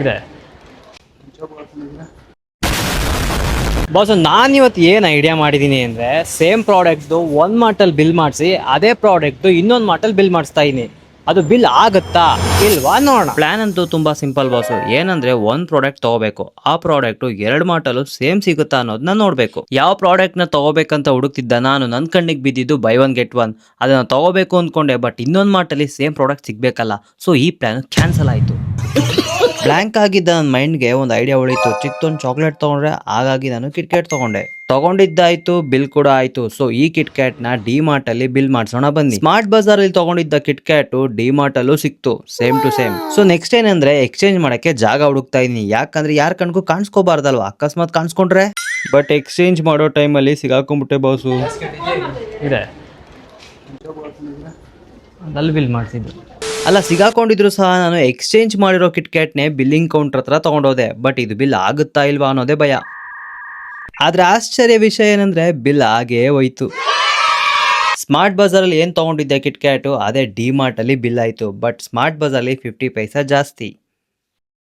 ಇದೆ ಬಾಸ್. ನಾನಿವತ್ತು ಏನು ಐಡಿಯಾ ಮಾಡಿದ್ದೀನಿ ಅಂದರೆ, ಸೇಮ್ ಪ್ರಾಡಕ್ಟ್ದು ಒಂದು ಮಾರ್ಟಲ್ಲಿ ಬಿಲ್ ಮಾಡಿಸಿ ಅದೇ ಪ್ರಾಡಕ್ಟ್ದು ಇನ್ನೊಂದು ಮಾರ್ಟಲ್ಲಿ ಬಿಲ್ ಮಾಡಿಸ್ತಾ ಇದ್ದೀನಿ. ಅದು ಬಿಲ್ ಆಗುತ್ತಾ ಇಲ್ವಾ ನೋಡೋಣ. ಪ್ಲಾನ್ ಅಂತೂ ತುಂಬಾ ಸಿಂಪಲ್ ಬಾಸು. ಏನಂದ್ರೆ ಒಂದು ಪ್ರಾಡಕ್ಟ್ ತಗೋಬೇಕು, ಆ ಪ್ರಾಡಕ್ಟ್ ಎರಡು ಮಾರ್ಟಲ್ಲೂ ಸೇಮ್ ಸಿಗುತ್ತಾ ಅನ್ನೋದನ್ನ ನೋಡ್ಬೇಕು. ಯಾವ ಪ್ರಾಡಕ್ಟ್ ನ ತಗೋಬೇಕಂತ ಹುಡುಕ್ತಿದ್ದ ನಾನು, ನನ್ನ ಕಣ್ಣಿಗೆ ಬಿದ್ದಿದ್ದು ಬೈ ಒನ್ ಗೆಟ್ ಒನ್. ಅದನ್ನ ತಗೋಬೇಕು ಅಂದ್ಕೊಂಡೆ, ಬಟ್ ಇನ್ನೊಂದು ಮಾರ್ಟಲ್ಲಿ ಸೇಮ್ ಪ್ರಾಡಕ್ಟ್ ಸಿಗ್ಬೇಕಲ್ಲ, ಸೊ ಈ ಪ್ಲಾನ್ ಕ್ಯಾನ್ಸಲ್ ಆಯಿತು. ಬ್ಲ್ಯಾಂಕ್ ಆಗಿದ್ದ ನನ್ನ ಮೈಂಡ್ಗೆ ಒಂದು ಐಡಿಯಾ ಉಳಿತು. ಚಿಕ್ಕದೊಂದು ಚಾಕ್ಲೇಟ್ ತೊಗೊಂಡ್ರೆ, ಹಾಗಾಗಿ ನಾನು ಕಿಟ್ಕ್ಯಾಟ್ ತಗೊಂಡಿದ್ದಾಯ್ತು, ಬಿಲ್ ಕೂಡ ಆಯ್ತು. ಸೊ ಈ ಕಿಟ್ಕ್ಯಾಟ್ ನ ಡಿ ಮಾರ್ಟ್ ಅಲ್ಲಿ ಬಿಲ್ ಮಾಡ್ಸೋಣ ಬನ್ನಿ. ಸ್ಮಾರ್ಟ್ ಬಜಾರ್ ಅಲ್ಲಿ ತಗೊಂಡಿದ್ದ ಕಿಟ್ಕ್ಯಾಟ್ ಡಿ ಮಾರ್ಟ್ ಅಲ್ಲೂ ಸಿಕ್ತು, same to same. So next ಏನಂದ್ರೆ, ಎಕ್ಸ್ಚೇಂಜ್ ಮಾಡಕ್ಕೆ ಜಾಗ ಹುಡುಕ್ತಾ ಇದೀನಿ. ಯಾಕಂದ್ರೆ ಯಾರ ಕಣ್ಗೂ ಕಾಣಿಸ್ಕೋಬಾರ್ದಲ್ವಾ, ಅಕಸ್ಮಾತ್ ಕಾಣಿಸ್ಕೊಂಡ್ರೆ. ಬಟ್ ಎಕ್ಸ್ಚೇಂಜ್ ಮಾಡೋ ಟೈಮಲ್ಲಿ ಸಿಗಾಕೊಂಡ್ಬಿಟ್ಟೆ ಬಾಸು. ಇದೆ ಅಲ್ಲಿ ಬಿಲ್ ಮಾಡಿಸಿದ್ದು ಅಲ್ಲ, ಸಿಗಾಕೊಂಡಿದ್ರು ಸಹ ನಾನು ಎಕ್ಸ್ಚೇಂಜ್ ಮಾಡಿರೋ ಕಿಟ್ಕ್ಯಾಟ್ನೇ ಬಿಲ್ಲಿಂಗ್ ಕೌಂಟರ್ ಹತ್ರ ತಗೊಂಡೋದೆ. ಬಟ್ ಇದು ಬಿಲ್ ಆಗುತ್ತಾ ಇಲ್ವಾ ಅನ್ನೋದೇ ಭಯ. ಆದ್ರೆ ಆಶ್ಚರ್ಯ ವಿಷಯ ಏನಂದ್ರೆ, ಬಿಲ್ ಆಗೇ ಹೋಯ್ತು. ಸ್ಮಾರ್ಟ್ ಬಜಾರಲ್ಲಿ ಏನು ತಗೊಂಡಿದ್ದೆ ಕಿಟ್ಕ್ಯಾಟು, ಅದೇ ಡಿ ಮಾರ್ಟ್ ಅಲ್ಲಿ ಬಿಲ್ ಆಯ್ತು. ಬಟ್ ಸ್ಮಾರ್ಟ್ ಬಜಾರಲ್ಲಿ 50 ಪೈಸಾ ಜಾಸ್ತಿ.